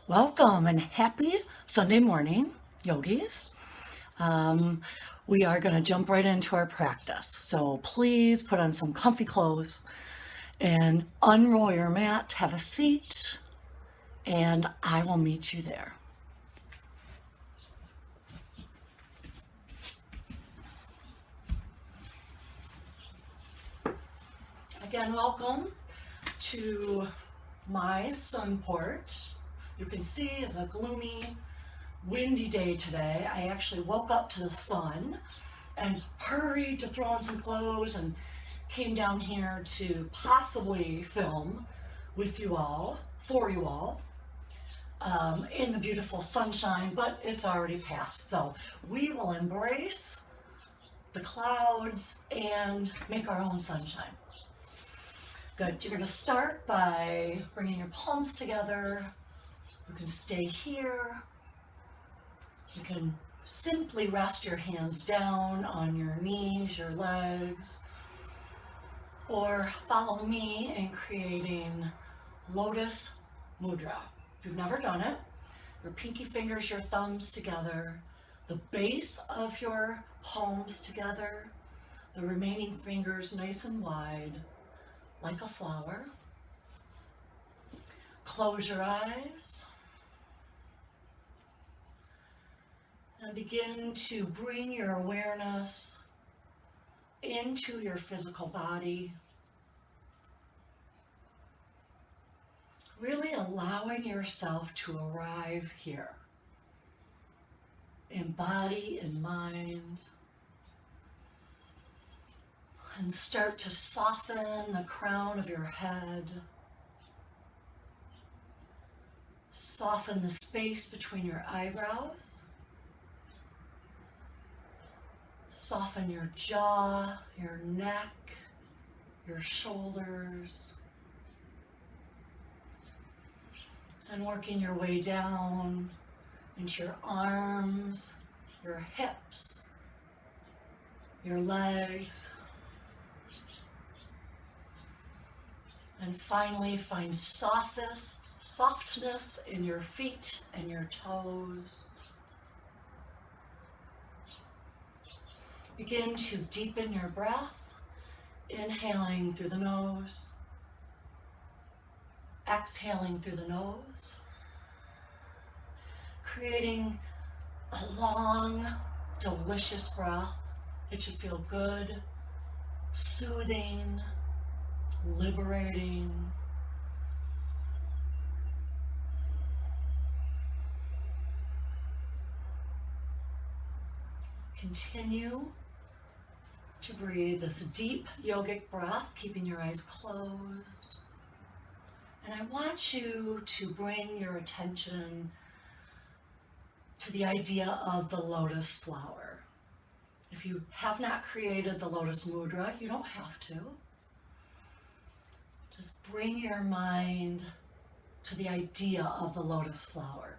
Welcome and happy Sunday morning, yogis. We are going to jump right into our practice. So please put on some comfy clothes and unroll your mat, have a seat, and I will meet you there. Again, welcome to my sun porch. You can see it's a gloomy, windy day today. I actually woke up to the sun and hurried to throw on some clothes and came down here to possibly film with you all, for you all, in the beautiful sunshine, but it's already passed. So we will embrace the clouds and make our own sunshine. Good. You're going to start by bringing your palms together. You can stay here. You can simply rest your hands down on your knees, your legs, or follow me in creating Lotus Mudra. If you've never done it, your pinky fingers, your thumbs together, the base of your palms together, the remaining fingers nice and wide, like a flower. Close your eyes. And begin to bring your awareness into your physical body. Really allowing yourself to arrive here. In body and mind. And start to soften the crown of your head. Soften the space between your eyebrows. Soften your jaw, your neck, your shoulders. And working your way down into your arms, your hips, your legs. And finally find softness in your feet and your toes. Begin to deepen your breath, inhaling through the nose, exhaling through the nose, creating a long, delicious breath. It should feel good, soothing, liberating. Continue to breathe this deep yogic breath, keeping your eyes closed. And I want you to bring your attention to the idea of the lotus flower. If you have not created the Lotus Mudra, you don't have to. Just bring your mind to the idea of the lotus flower.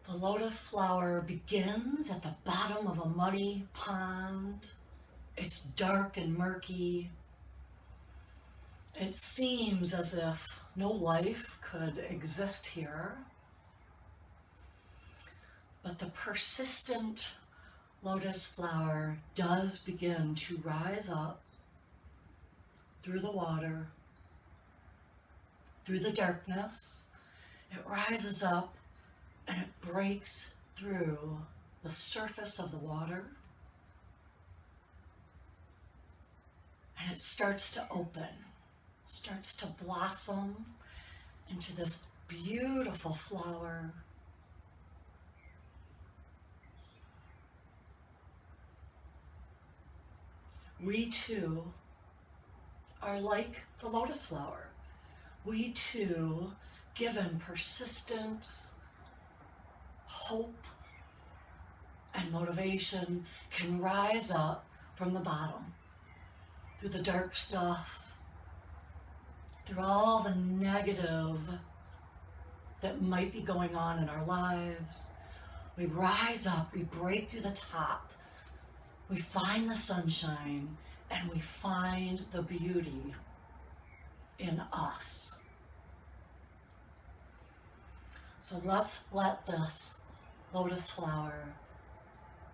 The lotus flower begins at the bottom of a muddy pond. It's dark and murky. It seems as if no life could exist here. But the persistent lotus flower does begin to rise up through the water, through the darkness. It rises up and it breaks through the surface of the water. And it starts to open, starts to blossom into this beautiful flower. We too are like the lotus flower. We too, given persistence, hope, and motivation, can rise up from the bottom, through the dark stuff, through all the negative that might be going on in our lives. We rise up, we break through the top, we find the sunshine, and we find the beauty in us. So let's let this lotus flower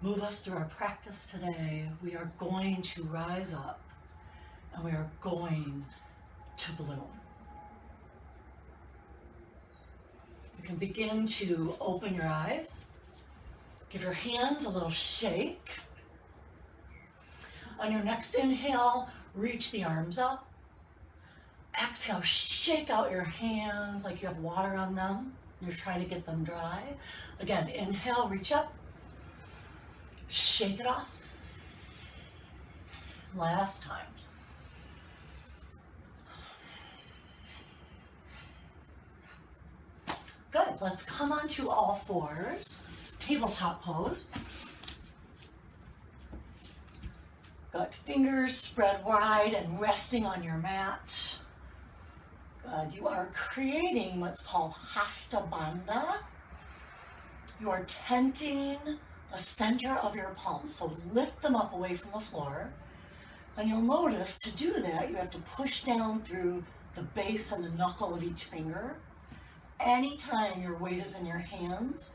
move us through our practice today. We are going to rise up and we are going to bloom. You can begin to open your eyes. Give your hands a little shake. On your next inhale, reach the arms up. Exhale, shake out your hands like you have water on them. You're trying to get them dry. Again, inhale, reach up. Shake it off. Last time. Good. Let's come onto all fours. Tabletop pose. Good. Fingers spread wide and resting on your mat. Good. You are creating what's called Hasta Bandha. You are tenting the center of your palms. So lift them up away from the floor. And you'll notice to do that, you have to push down through the base and the knuckle of each finger. Anytime your weight is in your hands,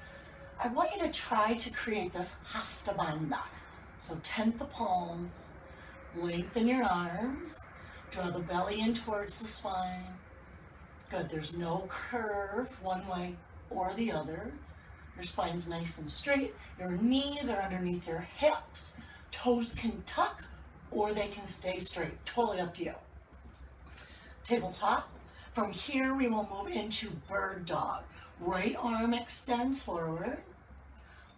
I want you to try to create this Hasta Bandha. So tent the palms, lengthen your arms, draw the belly in towards the spine. Good, there's no curve one way or the other. Your spine's nice and straight. Your knees are underneath your hips. Toes can tuck or they can stay straight. Totally up to you. Tabletop. From here, we will move into bird dog. Right arm extends forward.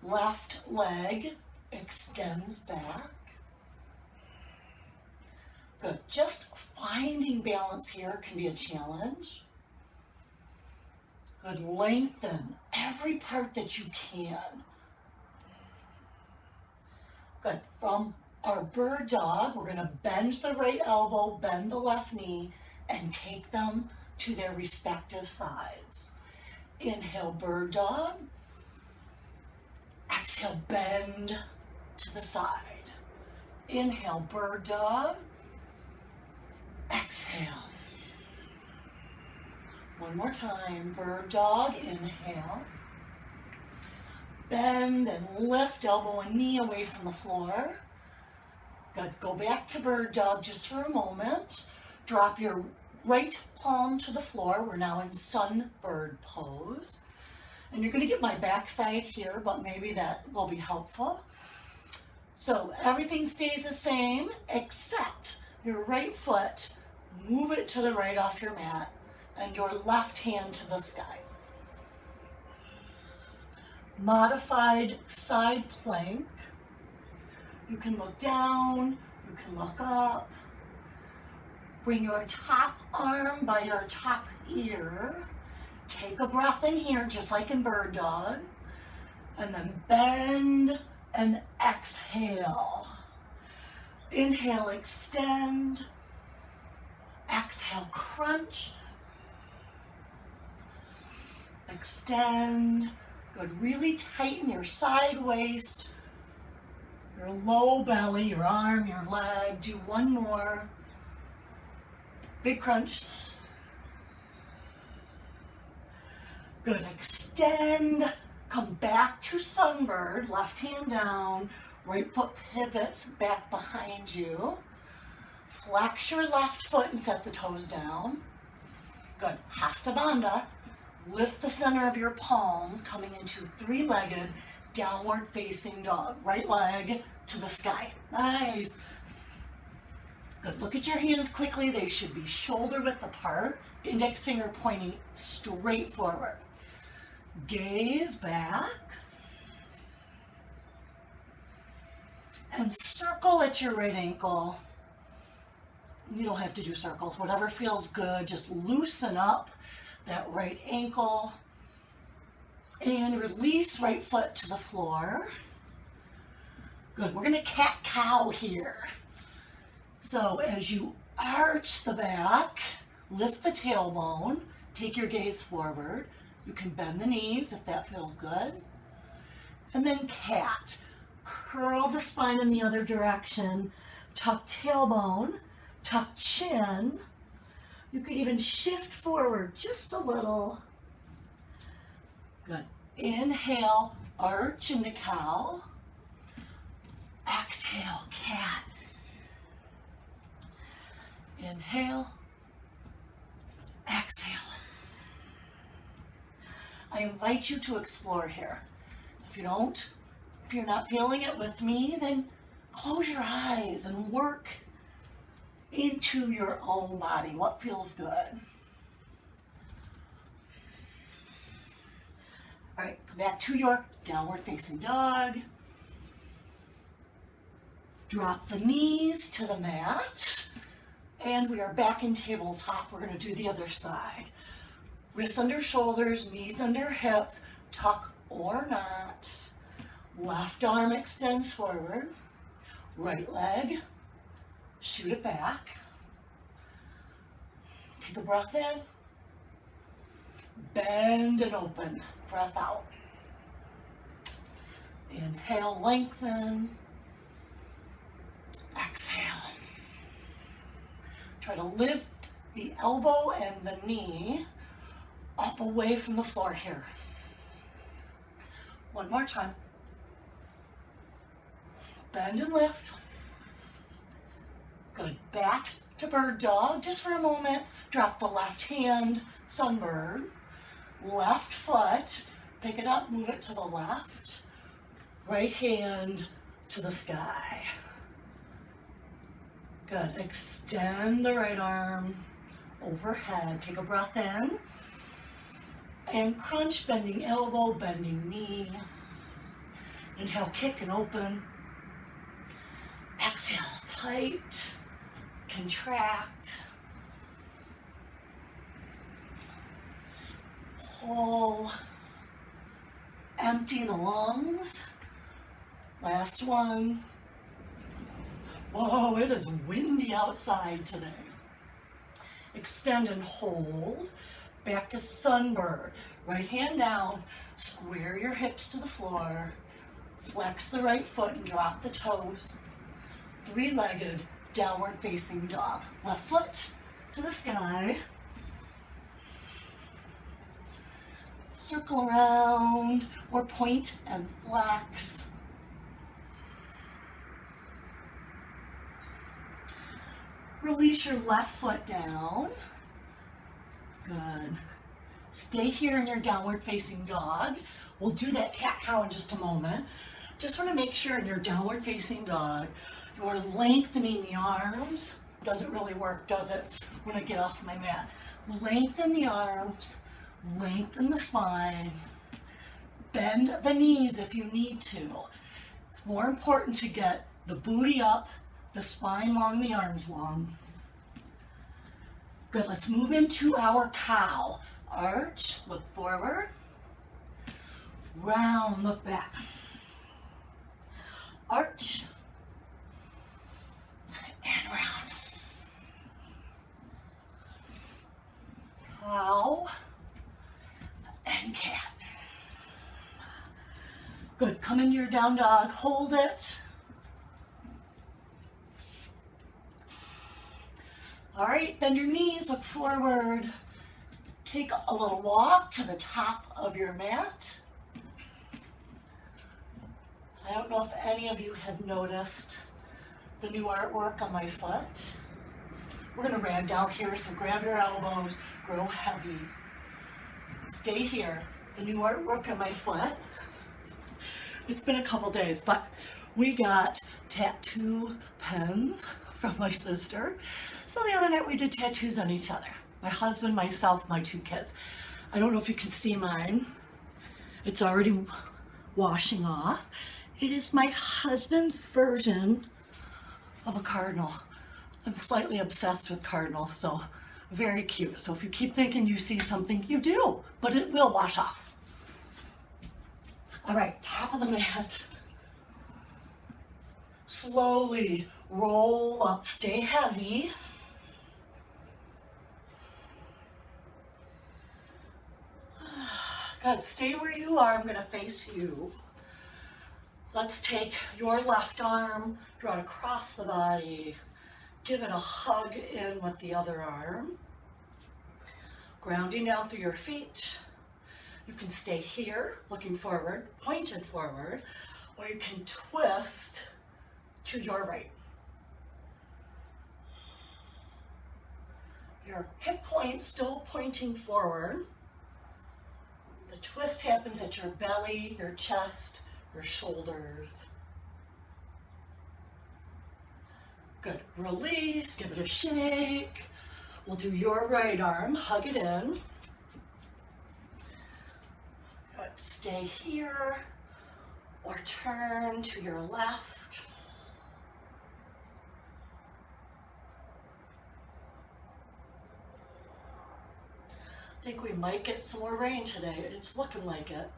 Left leg extends back. Good. Just finding balance here can be a challenge. Good. Lengthen every part that you can. Good. From our bird dog, we're going to bend the right elbow, bend the left knee, and take them to their respective sides. Inhale, bird dog. Exhale, bend to the side. Inhale, bird dog. Exhale. One more time, bird dog, inhale. Bend and lift elbow and knee away from the floor. Good, go back to bird dog just for a moment. Drop your right palm to the floor. We're now in sunbird pose. And you're going to get my backside here, but maybe that will be helpful. So everything stays the same except your right foot, move it to the right off your mat, and your left hand to the sky. Modified side plank. You can look down, you can look up. Bring your top arm by your top ear. Take a breath in here, just like in bird dog. And then bend and exhale. Inhale, extend. Exhale, crunch. Extend. Good. Really tighten your side waist, your low belly, your arm, your leg. Do one more. Big crunch. Good. Extend. Come back to sunbird. Left hand down. Right foot pivots back behind you. Flex your left foot and set the toes down. Good. Hasta Bandha. Lift the center of your palms, coming into three-legged downward facing dog. Right leg to the sky. Nice. Good. Look at your hands quickly. They should be shoulder width apart. Index finger pointing straight forward. Gaze back. And circle at your right ankle. You don't have to do circles. Whatever feels good. Just loosen up that right ankle. And release right foot to the floor. Good. We're going to cat-cow here. So as you arch the back, lift the tailbone, take your gaze forward. You can bend the knees if that feels good. And then cat. Curl the spine in the other direction. Tuck tailbone, tuck chin. You could even shift forward just a little. Good. Inhale, arch into cow. Exhale, cat. Inhale, exhale. I invite you to explore here. If you're not feeling it with me, then close your eyes and work into your own body. What feels good? All right, come back to your downward facing dog. Drop the knees to the mat. And we are back in tabletop. We're going to do the other side. Wrists under shoulders, knees under hips, tuck or not. Left arm extends forward. Right leg, shoot it back. Take a breath in. Bend and open. Breath out. Inhale, lengthen. Exhale. Try to lift the elbow and the knee up away from the floor here. One more time. Bend and lift. Good. Back to bird dog. Just for a moment, drop the left hand, sunbird. Left foot, pick it up, move it to the left. Right hand to the sky. Good. Extend the right arm overhead. Take a breath in. And crunch, bending elbow, bending knee. Inhale, kick and open. Exhale, tight, contract. Pull, empty the lungs. Last one. Whoa, it is windy outside today. Extend and hold. Back to sunbird. Right hand down, square your hips to the floor. Flex the right foot and drop the toes. Three-legged downward facing dog. Left foot to the sky. Circle around or point and flex. Release your left foot down. Good. Stay here in your downward facing dog. We'll do that cat-cow in just a moment. Just want to make sure in your downward facing dog, you're lengthening the arms. Doesn't really work, does it? When I get off my mat. Lengthen the arms, lengthen the spine, bend the knees if you need to. It's more important to get the booty up, the spine long, the arms long. Good, let's move into our cow. Arch, look forward. Round, look back. Arch. And round. Cow. And cat. Good, come into your down dog, hold it. All right, bend your knees, look forward. Take a little walk to the top of your mat. I don't know if any of you have noticed the new artwork on my foot. We're gonna ragdoll here, so grab your elbows, grow heavy. Stay here. The new artwork on my foot. It's been a couple days, but we got tattoo pens from my sister. So the other night we did tattoos on each other. My husband, myself, my two kids. I don't know if you can see mine. It's already washing off. It is my husband's version of a cardinal. I'm slightly obsessed with cardinals, so very cute. So if you keep thinking you see something, you do, but it will wash off. All right, top of the mat. Slowly roll up, stay heavy. Good, stay where you are. I'm gonna face you. Let's take your left arm, draw it across the body. Give it a hug in with the other arm. Grounding down through your feet. You can stay here, looking forward, pointed forward, or you can twist to your right. Your hip point's still pointing forward. The twist happens at your belly, your chest, your shoulders. Good. Release, give it a shake. We'll do your right arm, hug it in. Good. Stay here or turn to your left. I think we might get some more rain today. It's looking like it.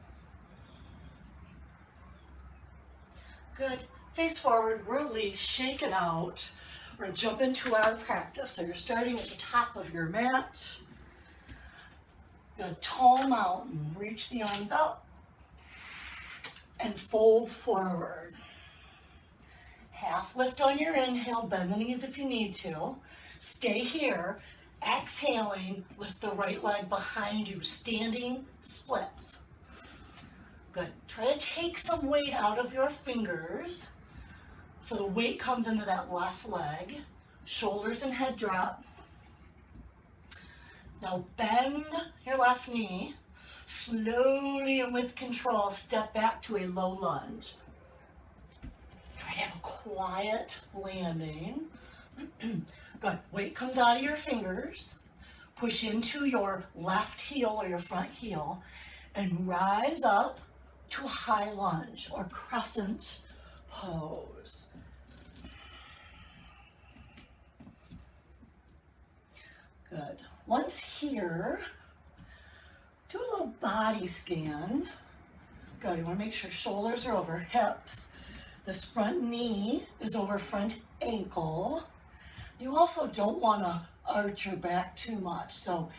Good. Face forward, release, shake it out. We're going to jump into our practice. So you're starting at the top of your mat. A tall mountain. Reach the arms up and fold forward. Half lift on your inhale. Bend the knees if you need to. Stay here. Exhaling, lift the right leg behind you, standing splits. Good. Try to take some weight out of your fingers so the weight comes into that left leg. Shoulders and head drop. Now bend your left knee. Slowly and with control, step back to a low lunge. Try to have a quiet landing. Good. Weight comes out of your fingers. Push into your left heel or your front heel and rise up to a high lunge or crescent pose. Good. Once here, do a little body scan. Good. You want to make sure shoulders are over hips. This front knee is over front ankle. You also don't want to arch your back too much. So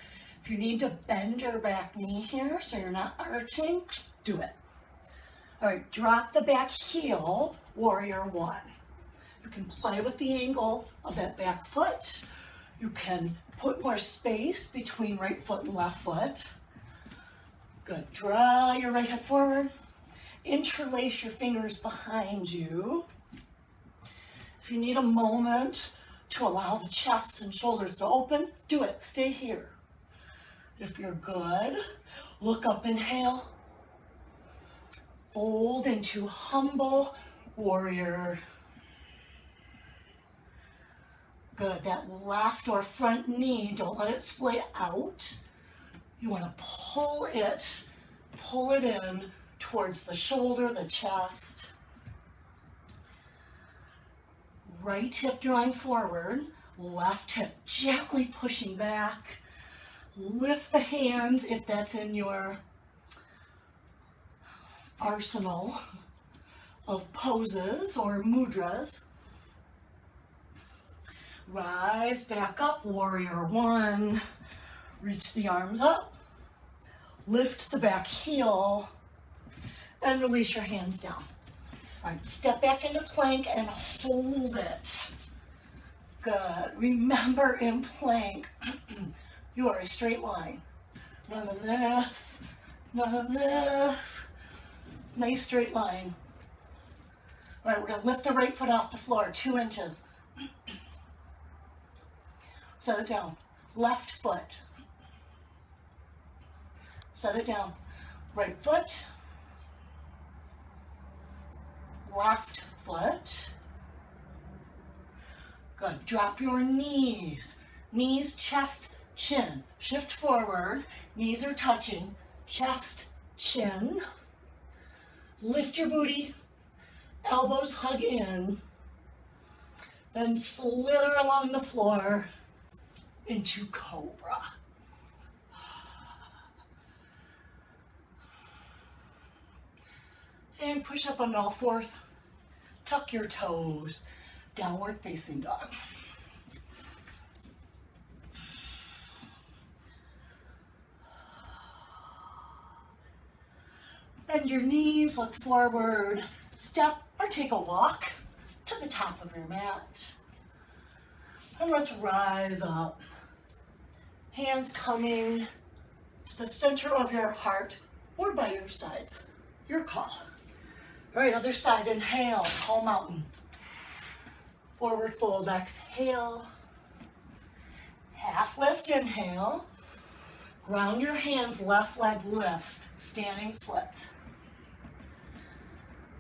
if you need to bend your back knee here so you're not arching, do it. All right, drop the back heel, warrior one. You can play with the angle of that back foot. You can put more space between right foot and left foot. Good. Draw your right hip forward. Interlace your fingers behind you. If you need a moment to allow the chest and shoulders to open, do it. Stay here. If you're good, look up, inhale. Fold into humble warrior. Good. That left or front knee, don't let it splay out. You want to pull it in towards the shoulder, the chest. Right hip drawing forward, left hip gently pushing back. Lift the hands if that's in your arsenal of poses or mudras. Rise back up, warrior one. Reach the arms up. Lift the back heel and release your hands down. All right, step back into plank and hold it. Good. Remember in plank, you are a straight line. None of this, none of this. Nice straight line. All right, we're going to lift the right foot off the floor, 2 inches. Set it down. Left foot. Set it down. Right foot. Left foot. Good. Drop your knees. Knees, chest, chin. Shift forward. Knees are touching. Chest, chin. Lift your booty. Elbows hug in. Then slither along the floor into cobra. And push up on all fours. Tuck your toes. Downward facing dog. Bend your knees, look forward. Step or take a walk to the top of your mat. And let's rise up. Hands coming to the center of your heart or by your sides. Your call. All right, other side, inhale, tall mountain. Forward fold, exhale. Half lift, inhale. Ground your hands, left leg lifts, standing splits.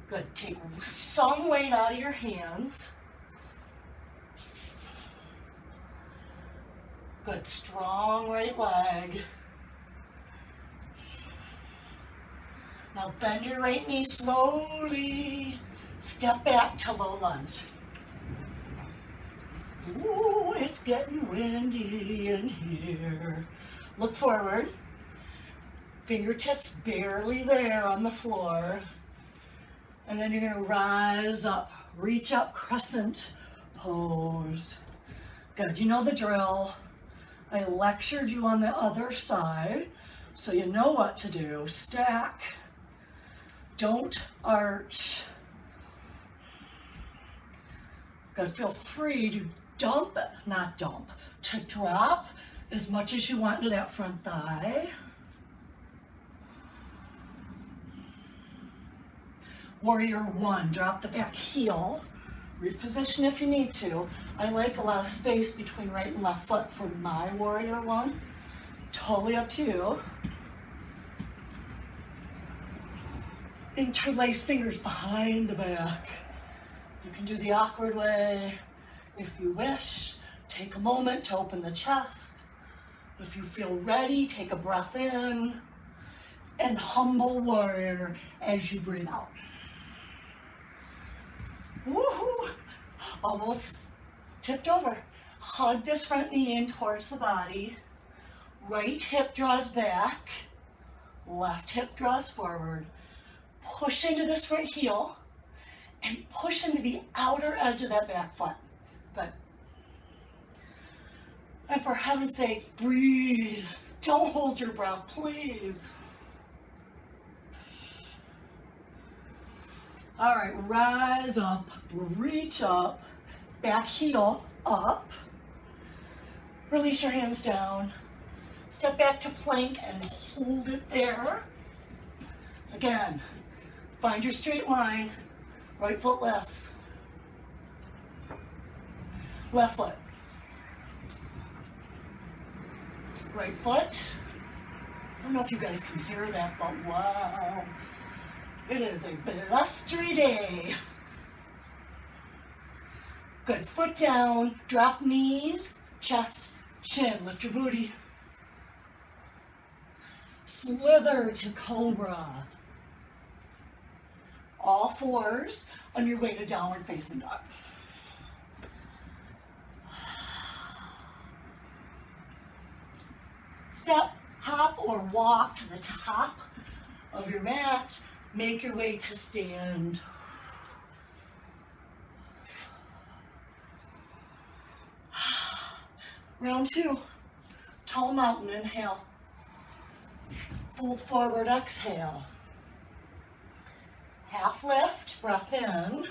Good, take some weight out of your hands. Good, strong right leg. Now bend your right knee slowly. Step back to low lunge. Ooh, it's getting windy in here. Look forward. Fingertips barely there on the floor. And then you're gonna rise up, reach up, crescent pose. Good, you know the drill. I lectured you on the other side, so you know what to do. Stack, don't arch. Good, feel free to to drop as much as you want into that front thigh. Warrior one, drop the back heel. Reposition if you need to. I like a lot of space between right and left foot for my warrior one. Totally up to you. Interlace fingers behind the back. You can do the awkward way if you wish. Take a moment to open the chest. If you feel ready, take a breath in and humble warrior as you breathe out. Woohoo! Almost tipped over. Hug this front knee in towards the body. Right hip draws back. Left hip draws forward. Push into this front heel and push into the outer edge of that back foot. Good. And for heaven's sakes, breathe. Don't hold your breath, please. All right, rise up, reach up, back heel up. Release your hands down. Step back to plank and hold it there. Again, find your straight line. Right foot lifts. Left foot. Right foot. I don't know if you guys can hear that, but wow. It is a blustery day. Good, foot down, drop knees, chest, chin, lift your booty. Slither to cobra. All fours on your way to downward facing dog. Step, hop, or walk to the top of your mat. Make your way to stand. Round two, tall mountain, inhale. Fold forward, exhale. Half lift, breath in.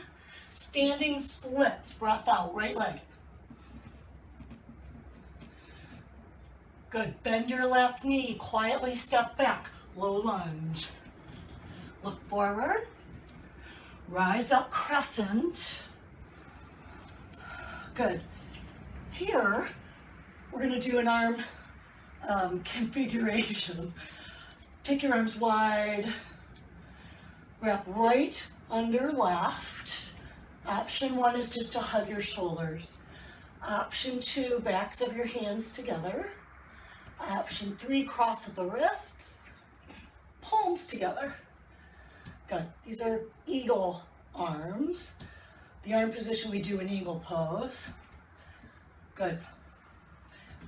Standing splits, breath out, right leg. Good, bend your left knee, quietly step back, low lunge. Look forward, rise up, crescent. Good. Here, we're gonna do an arm configuration. Take your arms wide, wrap right under left. Option one is just to hug your shoulders. Option two, backs of your hands together. Option three, cross of the wrists, palms together. Good. These are eagle arms. The arm position we do in eagle pose. Good.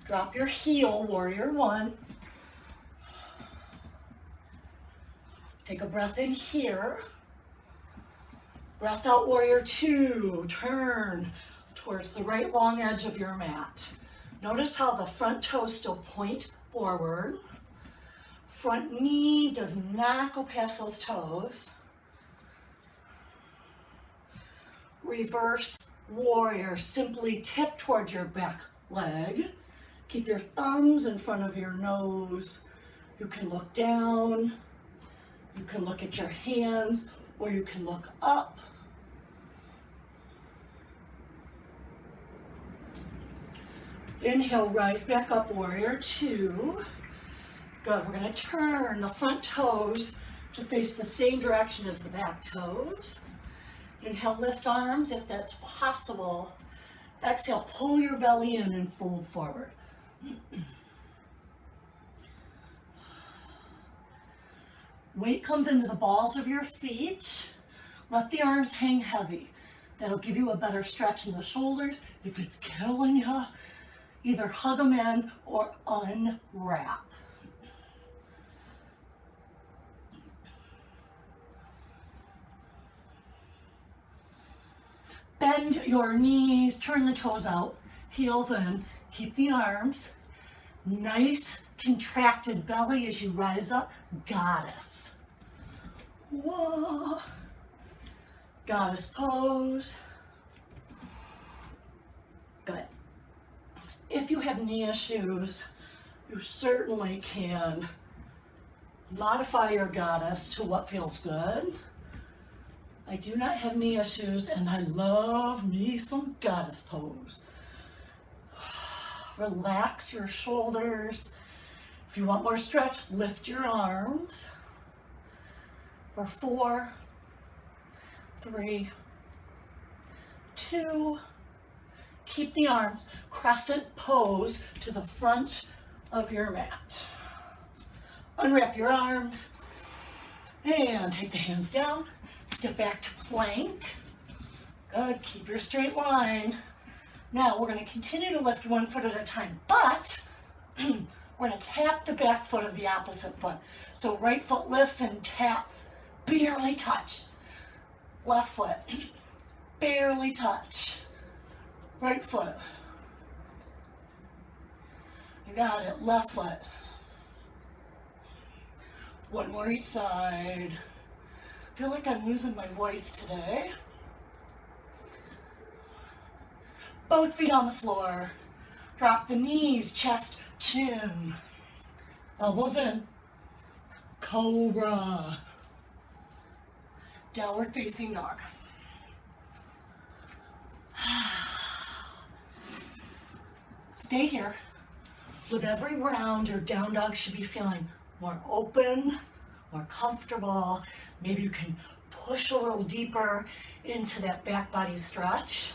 Drop your heel, warrior one. Take a breath in here. Breath out, warrior two. Turn towards the right long edge of your mat. Notice how the front toes still point forward. Front knee does not go past those toes. Reverse warrior, simply tip towards your back leg. Keep your thumbs in front of your nose. You can look down. You can look at your hands or you can look up. Inhale, rise back up, warrior two. Good, we're gonna turn the front toes to face the same direction as the back toes. Inhale, lift arms if that's possible. Exhale, pull your belly in and fold forward. Weight comes into the balls of your feet. Let the arms hang heavy. That'll give you a better stretch in the shoulders. If it's killing you, either hug them in or unwrap. Bend your knees, turn the toes out, heels in, keep the arms. Nice contracted belly as you rise up, goddess. Whoa. Goddess pose. Good. If you have knee issues, you certainly can modify your goddess to what feels good. I do not have knee issues and I love me some goddess pose. Relax your shoulders. If you want more stretch, lift your arms. For 4, 3, 2, keep the arms crescent pose to the front of your mat. Unwrap your arms and take the hands down. Step back to plank. Good, keep your straight line. Now we're going to continue to lift one foot at a time, but we're going to tap the back foot of the opposite foot. So right foot lifts and taps, barely touch. Left foot, barely touch. Right foot. You got it, left foot. One more each side. I feel like I'm losing my voice today. Both feet on the floor. Drop the knees, chest, chin. Elbows in. Cobra. Downward facing dog. Stay here. With every round, your down dog should be feeling more open, more comfortable. Maybe you can push a little deeper into that back body stretch.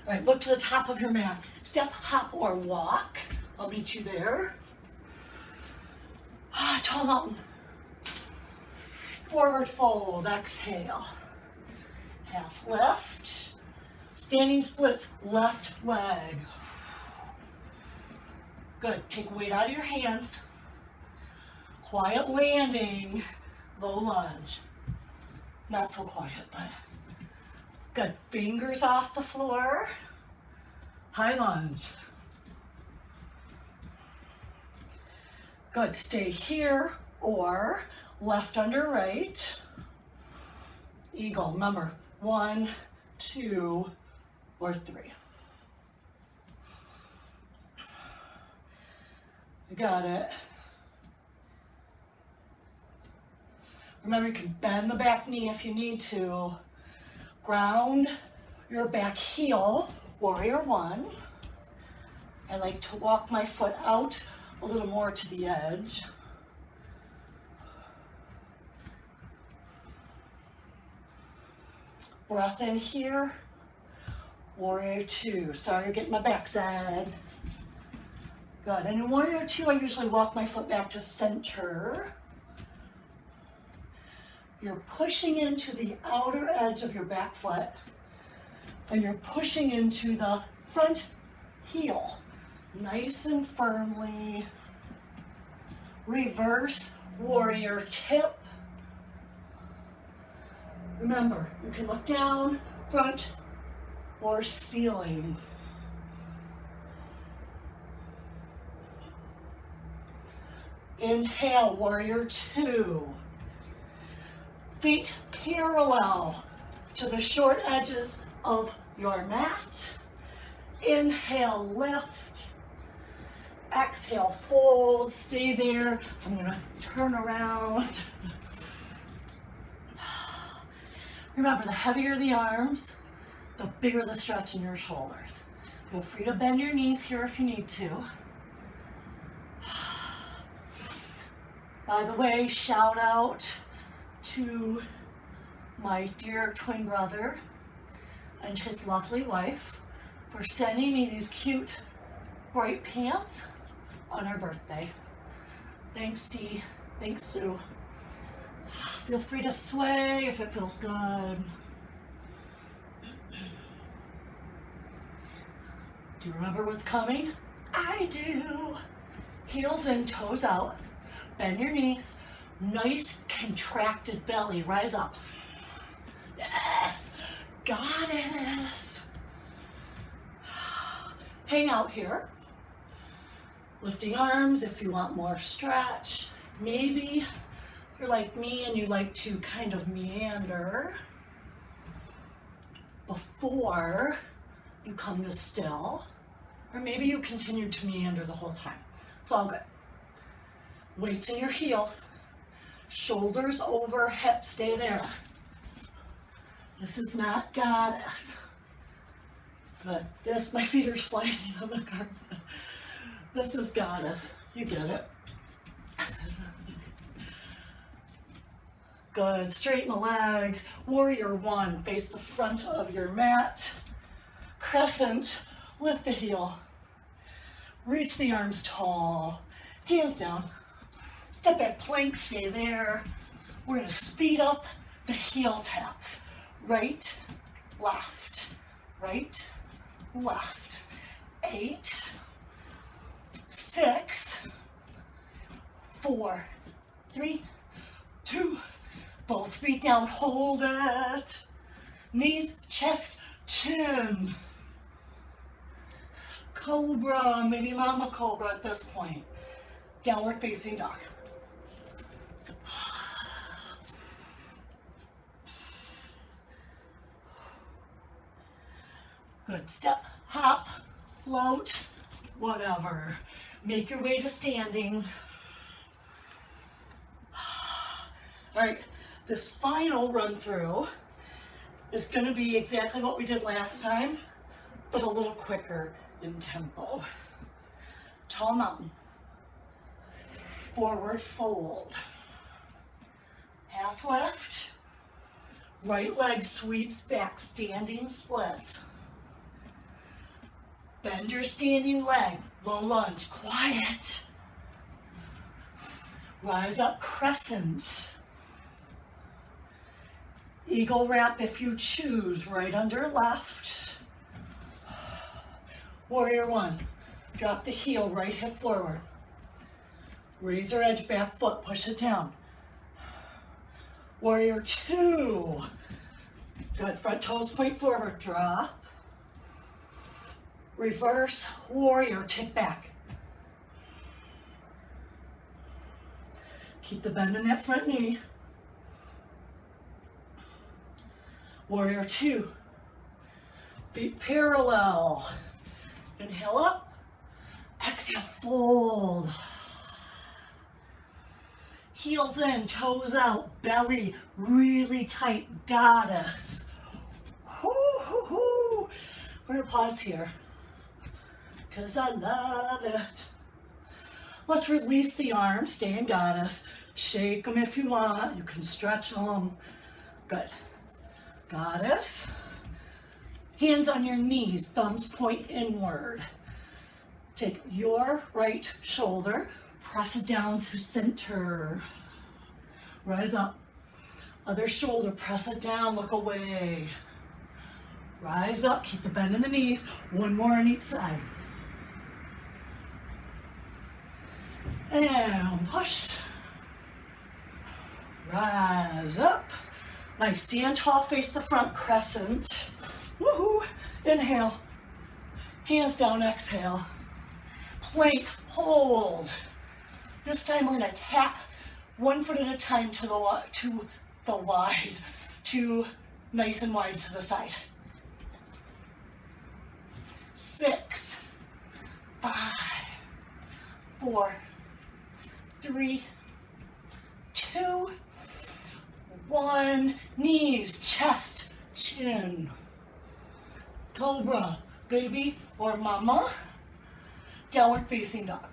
All right, look to the top of your mat. Step, hop, or walk. I'll meet you there. Tall mountain. Forward fold, exhale. Half lift. Standing splits, left leg. Good, take weight out of your hands. Quiet landing, low lunge. Not so quiet, but good. Fingers off the floor. High lunge. Good, stay here or left under right. Eagle, remember, 1, 2, or 3. You got it. Remember, you can bend the back knee if you need to. Ground your back heel, warrior one. I like to walk my foot out a little more to the edge. Breath in here, warrior two. Sorry, you're getting my backside. Good, and in warrior two, I usually walk my foot back to center. You're pushing into the outer edge of your back foot, and you're pushing into the front heel, nice and firmly. Reverse warrior tip. Remember, you can look down, front, or ceiling. Inhale, warrior two. Feet parallel to the short edges of your mat. Inhale, lift. Exhale, fold. Stay there. I'm going to turn around. Remember, the heavier the arms, the bigger the stretch in your shoulders. Feel free to bend your knees here if you need to. By the way, shout out to my dear twin brother and his lovely wife for sending me these cute bright pants on our birthday. Thanks, Dee. Thanks, Sue. Feel free to sway if it feels good. Do you remember what's coming? I do. Heels in, toes out. Bend your knees. Nice contracted belly. Rise up. Yes. Goddess. Hang out here. Lifting arms if you want more stretch. Maybe you're like me and you like to kind of meander before you come to still. Or maybe you continue to meander the whole time. It's all good. Weights in your heels. Shoulders over, hips, stay there. This is not goddess. But this, my feet are sliding on the carpet. This is goddess. You get it. Good. Straighten the legs. Warrior one. Face the front of your mat. Crescent. Lift the heel. Reach the arms tall. Hands down. Step back plank. Stay there. We're going to speed up the heel taps. Right, left, right, left. 8, 6, 4, 3, 2. Both feet down. Hold it. Knees, chest, chin. Cobra, maybe mama cobra at this point. Downward facing dog. Good. Step, hop, float, whatever. Make your way to standing. All right, this final run through is going to be exactly what we did last time, but a little quicker in tempo. Tall mountain. Forward fold. Half lift. Right leg sweeps back, standing splits. Bend your standing leg, low lunge, quiet. Rise up, crescent. Eagle wrap if you choose, right under left. Warrior one, drop the heel, right hip forward. Razor edge, back foot, push it down. Warrior two, good, front toes point forward, drop. Reverse warrior, tick back. Keep the bend in that front knee. Warrior two. Feet parallel. Inhale up. Exhale, fold. Heels in, toes out, belly really tight, goddess. Woo-hoo-hoo. We're gonna pause here, because I love it. Let's release the arms, stay in goddess. Shake them if you want, you can stretch them. Good. Goddess. Hands on your knees, thumbs point inward. Take your right shoulder, press it down to center. Rise up. Other shoulder, press it down, look away. Rise up, keep the bend in the knees. One more on each side. And push. Rise up. Nice, stand tall, face the front, crescent. Woohoo! Inhale. Hands down, exhale. Plank, hold. This time we're gonna tap one foot at a time to the wide, to nice and wide to the side. 6, 5, 4, 3, 2, 1. Knees, chest, chin. Cobra, baby or mama. Downward facing dog.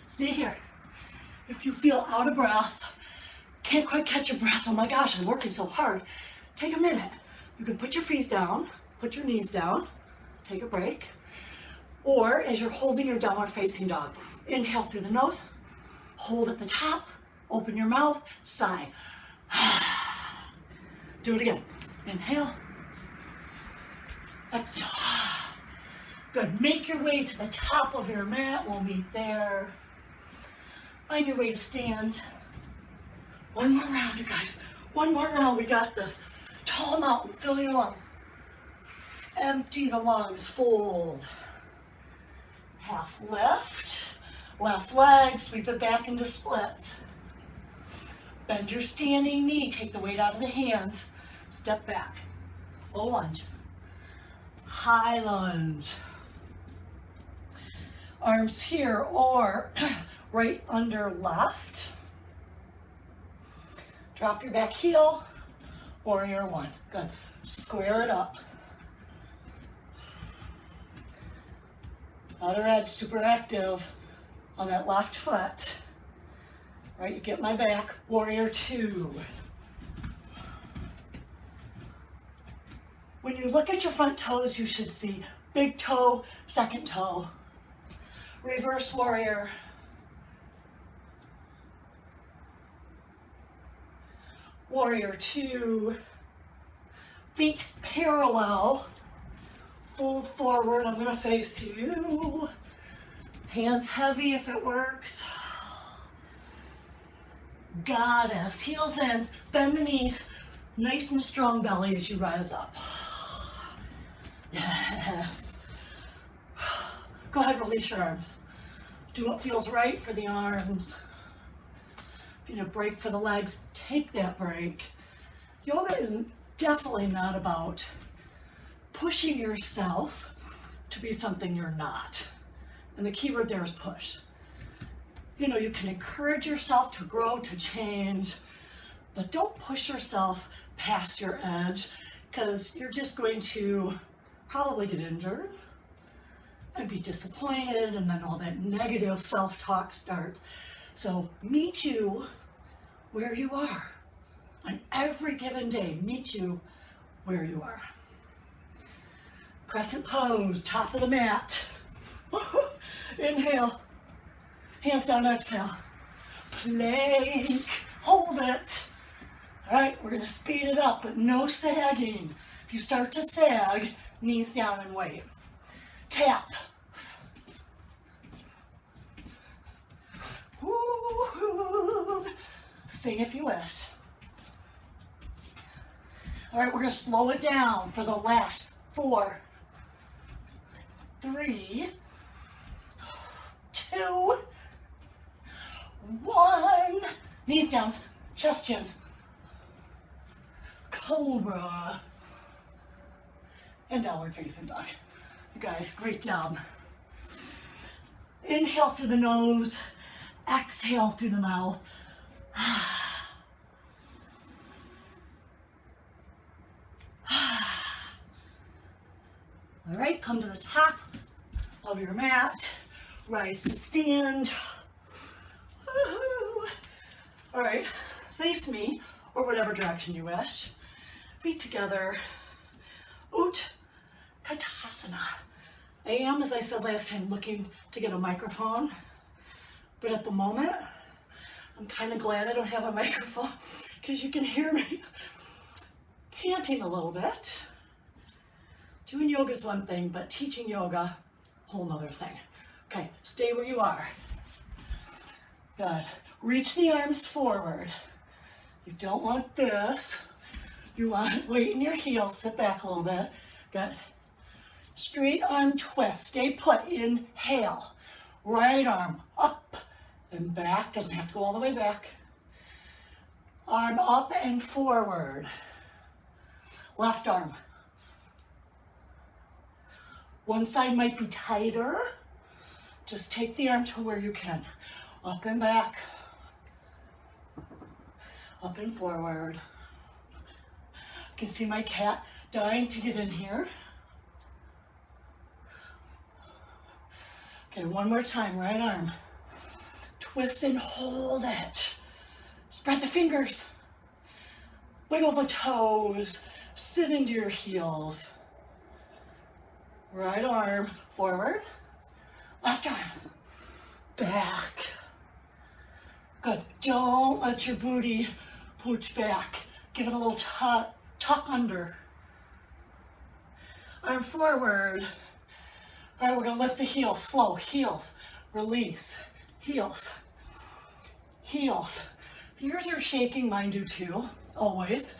Stay here. If you feel out of breath, can't quite catch your breath, oh my gosh, I'm working so hard, take a minute. You can put your feet down, put your knees down, take a break. Or as you're holding your downward facing dog, inhale through the nose, hold at the top, open your mouth, sigh. Do it again. Inhale, exhale. Good, make your way to the top of your mat, we'll meet there. Find your way to stand. One more round, you guys. One more round, we got this. Tall mountain, fill your lungs. Empty the lungs, fold. Half lift, left leg, sweep it back into splits. Bend your standing knee, take the weight out of the hands. Step back, low lunge, high lunge. Arms here or right under left. Drop your back heel, warrior one. Good. Square it up. Outer edge, super active on that left foot. Right, you get my back, warrior two. When you look at your front toes, you should see big toe, second toe. Reverse warrior. Warrior two. Feet parallel. Fold forward, I'm gonna face you. Hands heavy if it works. Goddess, heels in, bend the knees, nice and strong belly as you rise up. Yes. Go ahead, release your arms. Do what feels right for the arms. If you need a break for the legs, take that break. Yoga is definitely not about pushing yourself to be something you're not. And the key word there is push. You know, you can encourage yourself to grow, to change, but don't push yourself past your edge because you're just going to probably get injured and be disappointed, and then all that negative self-talk starts. So meet you where you are. On every given day, meet you where you are. Crescent pose, top of the mat. Inhale, hands down, exhale. Plank, hold it. All right, we're gonna speed it up, but no sagging. If you start to sag, knees down and wait. Tap. Woo-hoo. Sing if you wish. All right, we're gonna slow it down for the last 4, 3, 2, 1. Knees down, chest chin. Cobra. And downward facing dog. You guys, great job. Inhale through the nose, exhale through the mouth. All right, come to the top of your mat. Rise to stand. Woo-hoo. All right, face me or whatever direction you wish. Feet together. Utkatasana. I am, as I said last time, looking to get a microphone, but at the moment, I'm kind of glad I don't have a microphone because you can hear me panting a little bit. Doing yoga is one thing, but teaching yoga, whole nother thing. Okay, stay where you are. Good. Reach the arms forward. You don't want this. You want weight in your heels. Sit back a little bit. Good. Straight arm twist. Stay put. Inhale. Right arm up and back. Doesn't have to go all the way back. Arm up and forward. Left arm. One side might be tighter. Just take the arm to where you can. Up and back. Up and forward. You can see my cat dying to get in here. Okay, one more time, right arm. Twist and hold it. Spread the fingers. Wiggle the toes. Sit into your heels. Right arm forward. Left arm back. Good. Don't let your booty pooch back. Give it a little tuck under. Arm forward. All right, we're gonna lift the heels, slow, heels, release, heels, heels. If yours are shaking, mine do too, always.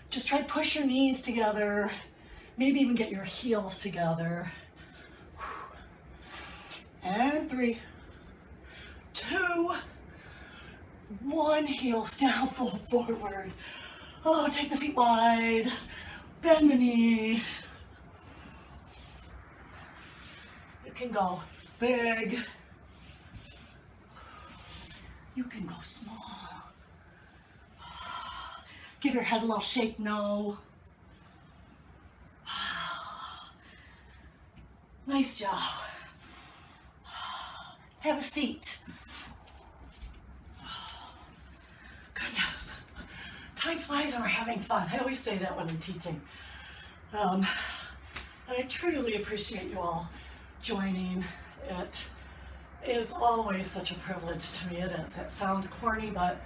Just try to push your knees together, maybe even get your heels together. And 3, 2, 1, heels down, fold forward. Oh, take the feet wide, bend the knees. You can go big. You can go small. Give your head a little shake, no. Nice job. Have a seat. Goodness. Time flies when we're having fun. I always say that when I'm teaching. And I truly appreciate you all joining. It is always such a privilege to me. It is. It sounds corny, but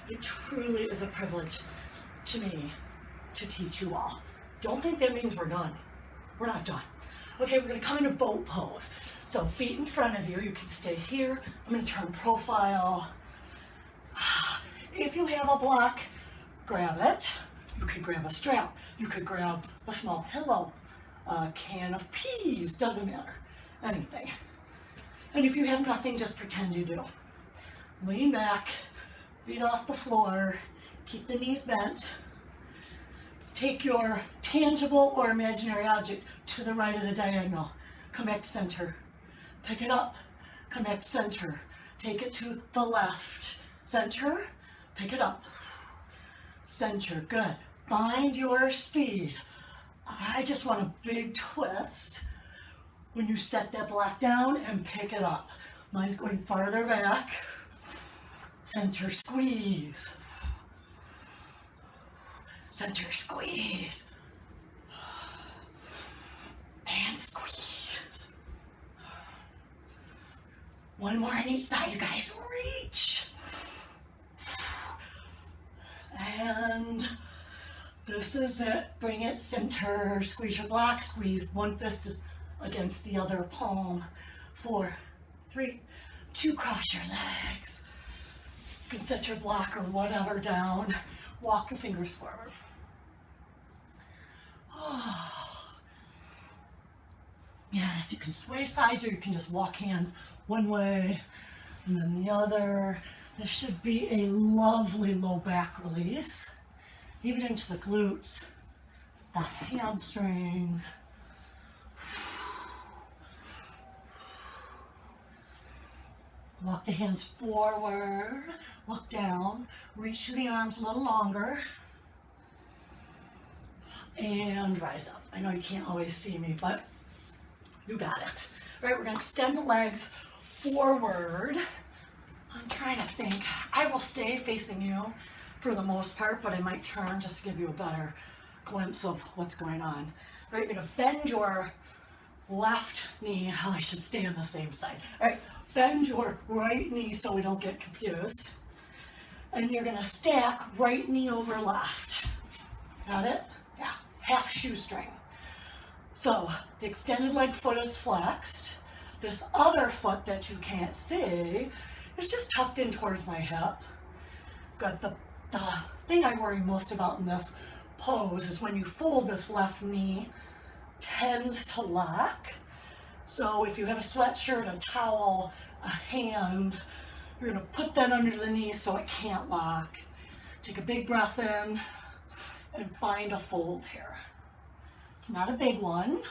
it truly is a privilege to me to teach you all. Don't think that means we're done. We're not done. Okay, we're gonna come into boat pose. So feet in front of you, you can stay here. I'm gonna turn profile. If you have a block, grab it. You could grab a strap. You could grab a small pillow, a can of peas, doesn't matter, anything. And if you have nothing, just pretend you do. Lean back, feet off the floor, keep the knees bent. Take your tangible or imaginary object to the right of the diagonal. Come back to center. Pick it up. Come back to center. Take it to the left. Center. Pick it up. Center. Good. Find your speed. I just want a big twist when you set that block down and pick it up. Mine's going farther back. Center squeeze. Center squeeze. And squeeze. One more on each side, you guys. Reach. And this is it. Bring it center. Squeeze your block. Squeeze one fist against the other palm. 4, 3, 2, cross your legs. You can set your block or whatever down. Walk your fingers forward. Oh. Yes, you can sway sides or you can just walk hands one way and then the other. This should be a lovely low back release, even into the glutes, the hamstrings. Walk the hands forward, look down, reach through the arms a little longer, and rise up. I know you can't always see me, but you got it. All right, we're gonna extend the legs forward. I'm trying to think. I will stay facing you for the most part, but I might turn just to give you a better glimpse of what's going on. All right, you're gonna bend your left knee. Oh, I should stay on the same side. All right, bend your right knee so we don't get confused. And you're gonna stack right knee over left. Got it? Yeah, half shoestring. So the extended leg foot is flexed. This other foot that you can't see is just tucked in towards my hip. But the thing I worry most about in this pose is when you fold, this left knee tends to lock. So if you have a sweatshirt, a towel, a hand, you're gonna put that under the knee so it can't lock. Take a big breath in and find a fold here. It's not a big one.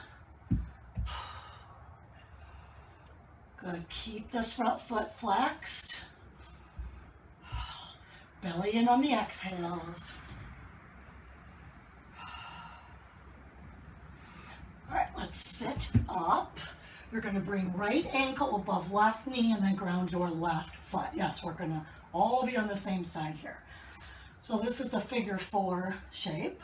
Good, keep this front foot flexed. Belly in on the exhales. sit up. You're going to bring right ankle above left knee and then ground your left foot. Yes, we're going to all be on the same side here. So this is the figure 4 shape.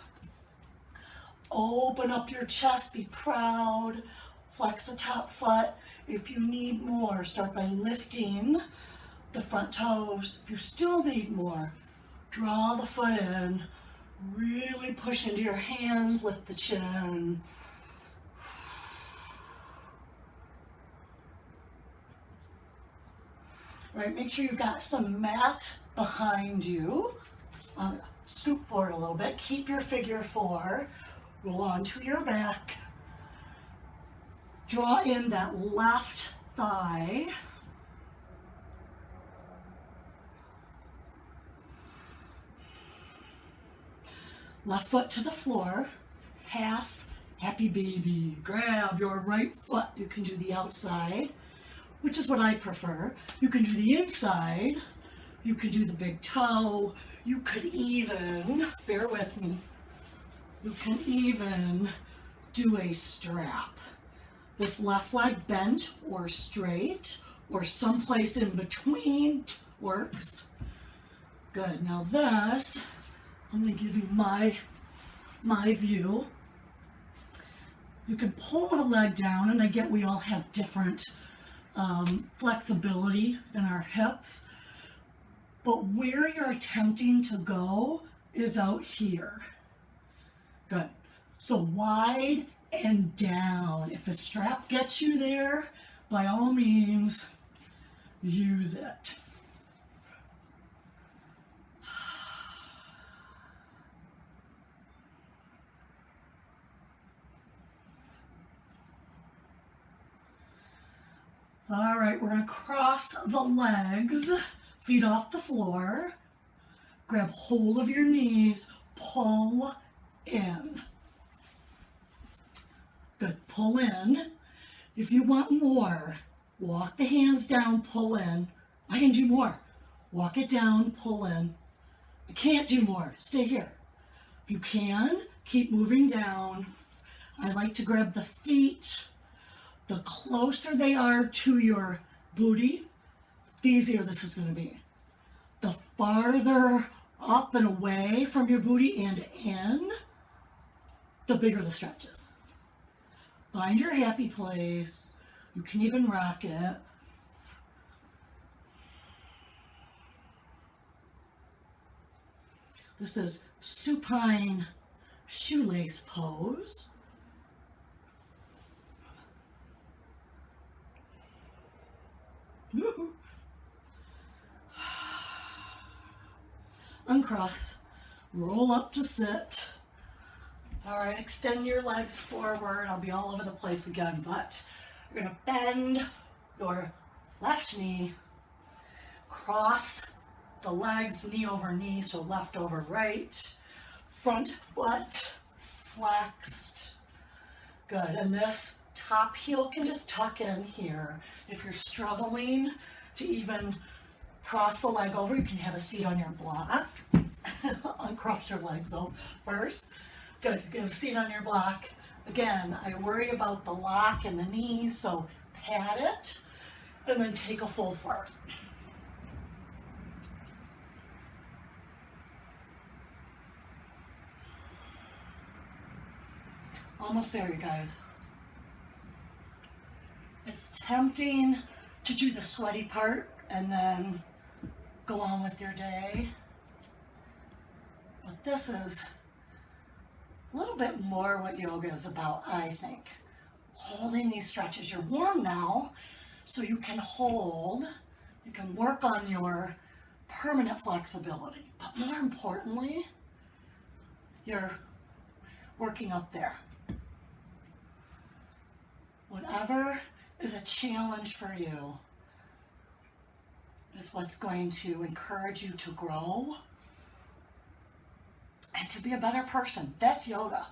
Open up your chest, be proud. Flex the top foot. If you need more, start by lifting the front toes. If you still need more, draw the foot in. Really push into your hands, lift the chin. Right, make sure you've got some mat behind you. Scoop forward a little bit. Keep your figure 4. Roll onto your back. Draw in that left thigh. Left foot to the floor. Half happy baby. Grab your right foot. You can do the outside, which is what I prefer. You can do the inside. You could do the big toe. You could even, bear with me, you can even do a strap. This left leg bent or straight or someplace in between works. Good. Now this, I'm going to give you my view. You can pull the leg down, and I get we all have different flexibility in our hips, but where you're attempting to go is out here. Good. So wide and down. If a strap gets you there, by all means, use it. All right, we're going to cross the legs, feet off the floor. Grab hold of your knees, pull in. Good, pull in. If you want more, walk the hands down, pull in. I can do more. Walk it down, pull in. I can't do more, stay here. If you can, keep moving down. I like to grab the feet. The closer they are to your booty, the easier this is going to be. The farther up and away from your booty and in, the bigger the stretch is. Find your happy place. You can even rock it. This is supine shoelace pose. Uncross, roll up to sit. All right, extend your legs forward. I'll be all over the place again, but you're gonna bend your left knee, cross the legs, knee over knee, so left over right, front foot flexed. Good, and this top heel can just tuck in here. If you're struggling to even cross the leg over, you can have a seat on your block. Uncross your legs though first. Good, you have a seat on your block. Again, I worry about the lock in the knees, so pat it and then take a fold forward. Almost there, you guys. It's tempting to do the sweaty part and then go on with your day. But this is a little bit more what yoga is about, I think. Holding these stretches. You're warm now, so you can hold. You can work on your permanent flexibility. But more importantly, you're working up there. Whatever is a challenge for you is what's going to encourage you to grow and to be a better person. That's yoga.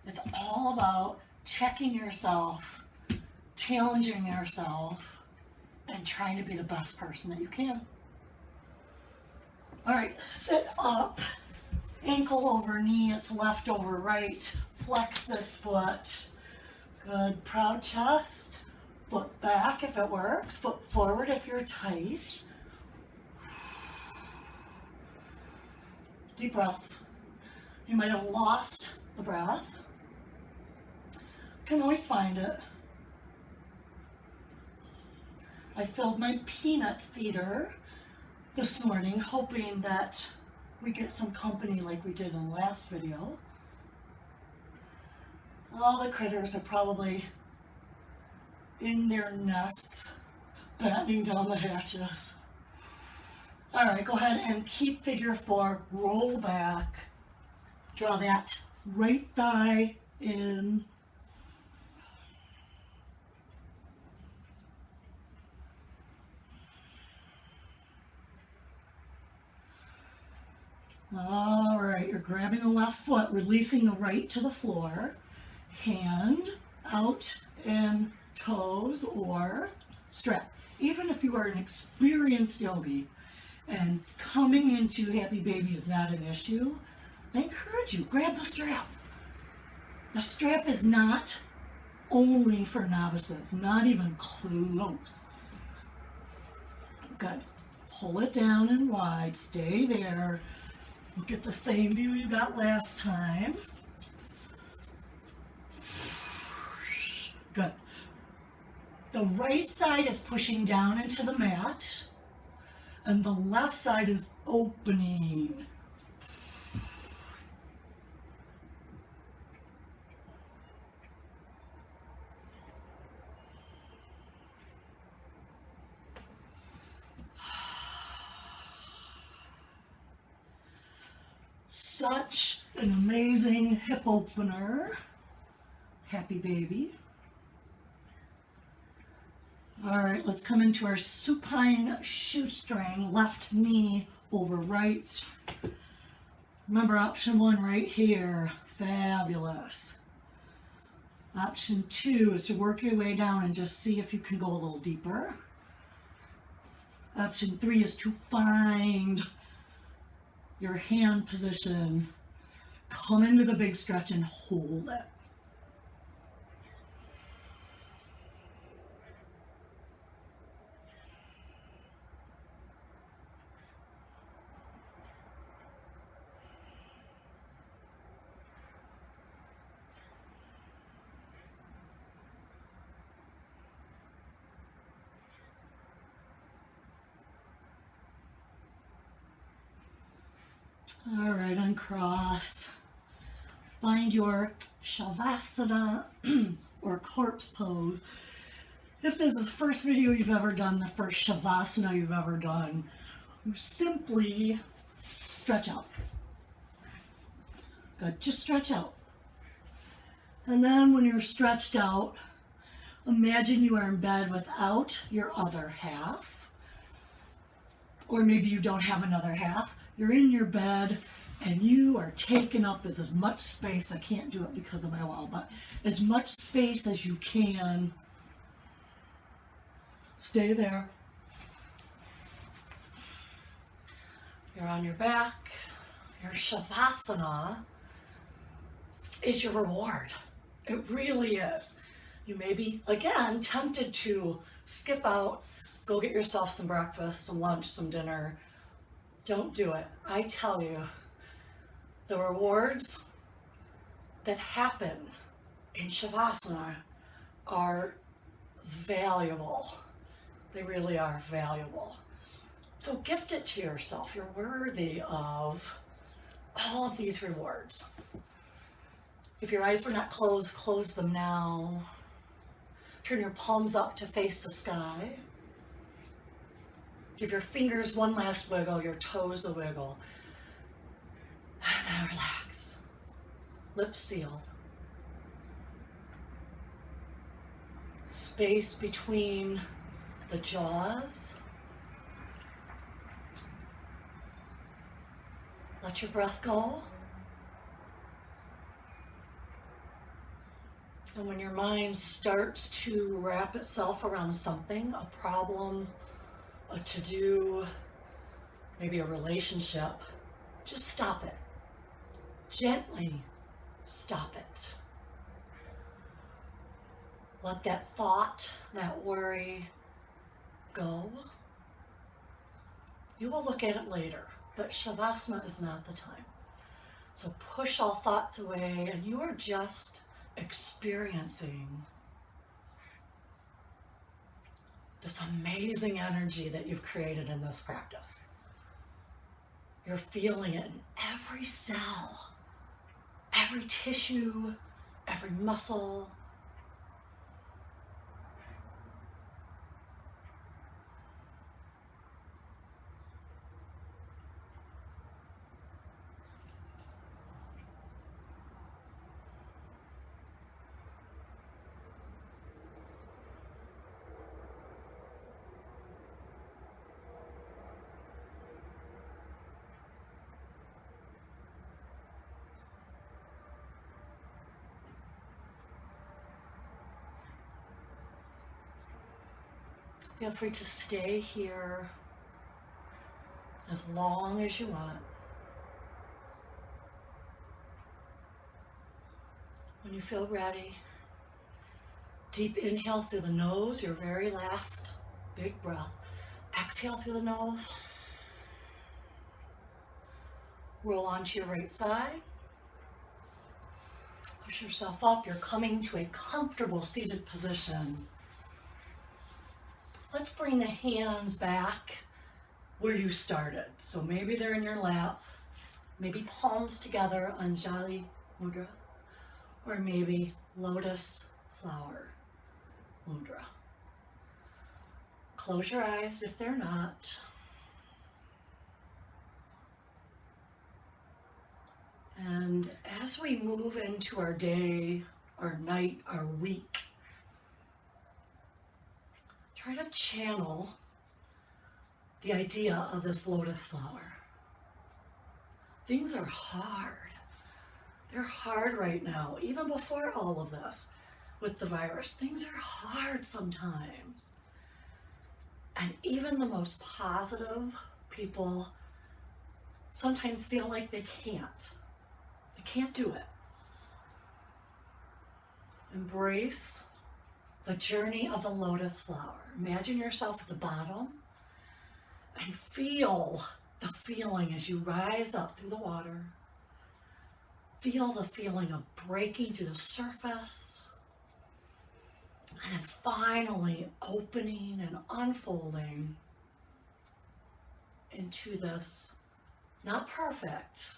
It's all about checking yourself, challenging yourself, and trying to be the best person that you can. All right, sit up, ankle over knee, it's left over right. Flex this foot. Good, proud chest. Foot back if it works, foot forward if you're tight. Deep breaths. You might have lost the breath. You can always find it. I filled my peanut feeder this morning, hoping that we get some company like we did in the last video. All the critters are probably in their nests, battening down the hatches. All right, go ahead and keep figure 4, roll back. Draw that right thigh in. All right, you're grabbing the left foot, releasing the right to the floor. Hand out and toes or strap. Even if you are an experienced yogi and coming into happy baby is not an issue, I encourage you, grab the strap. The strap is not only for novices, not even close. Good. Pull it down and wide, stay there. Look at the same view you got last time. Good. The right side is pushing down into the mat, and the left side is opening. Such an amazing hip opener. Happy baby. All right, let's come into our supine shoestring, left knee over right. Remember option 1 right here, fabulous. Option 2 is to work your way down and just see if you can go a little deeper. Option 3 is to find your hand position, come into the big stretch and hold it. All right, uncross. Find your Shavasana or corpse pose. If this is the first video you've ever done, the first Shavasana you've ever done, you simply stretch out. Good, just stretch out. And then when you're stretched out, imagine you are in bed without your other half. Or maybe you don't have another half. You're in your bed and you are taking up as much space. I can't do it because of my wall, but as much space as you can. Stay there. You're on your back. Your Shavasana is your reward. It really is. You may be, again, tempted to skip out, go get yourself some breakfast, some lunch, some dinner. Don't do it. I tell you, the rewards that happen in Shavasana are valuable. They really are valuable. So gift it to yourself. You're worthy of all of these rewards. If your eyes were not closed, close them now. Turn your palms up to face the sky. Give your fingers one last wiggle, your toes a wiggle. And then relax. Lips sealed. Space between the jaws. Let your breath go. And when your mind starts to wrap itself around something, a problem, a to-do, maybe a relationship, just stop it. Gently stop it. Let that thought, that worry go. You will look at it later, but Shavasana is not the time. So push all thoughts away, and you are just experiencing this amazing energy that you've created in this practice. You're feeling it in every cell, every tissue, every muscle. Feel free to stay here as long as you want. When you feel ready, deep inhale through the nose, your very last big breath. Exhale through the nose. Roll onto your right side. Push yourself up. You're coming to a comfortable seated position. Let's bring the hands back where you started. So maybe they're in your lap, maybe palms together, Anjali Mudra, or maybe Lotus Flower Mudra. Close your eyes if they're not. And as we move into our day, our night, our week, try to channel the idea of this lotus flower. Things are hard. They're hard right now, even before all of this with the virus. Things are hard sometimes. And even the most positive people sometimes feel like they can't. They can't do it. Embrace the journey of the lotus flower. Imagine yourself at the bottom and feel the feeling as you rise up through the water. Feel the feeling of breaking through the surface and then finally opening and unfolding into this, not perfect,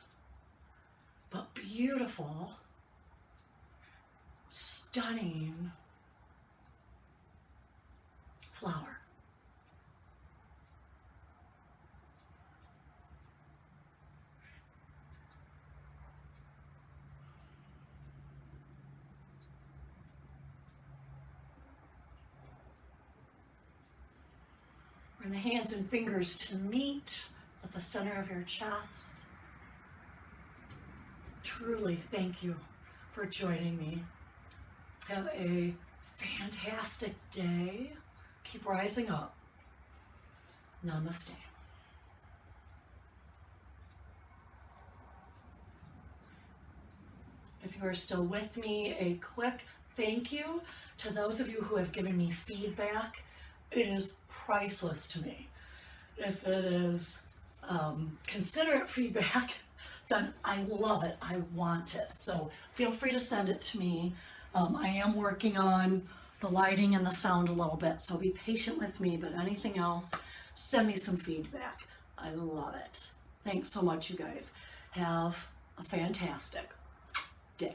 but beautiful, stunning flower. Bring the hands and fingers to meet at the center of your chest. Truly, thank you for joining me. Have a fantastic day. Keep rising up. Namaste. If you are still with me, a quick thank you to those of you who have given me feedback. It is priceless to me. If it is considerate feedback, then I love it. I want it. So feel free to send it to me. I am working on the lighting and the sound a little bit, so be patient with me, but anything else, send me some feedback. I love it. Thanks so much, you guys. Have a fantastic day.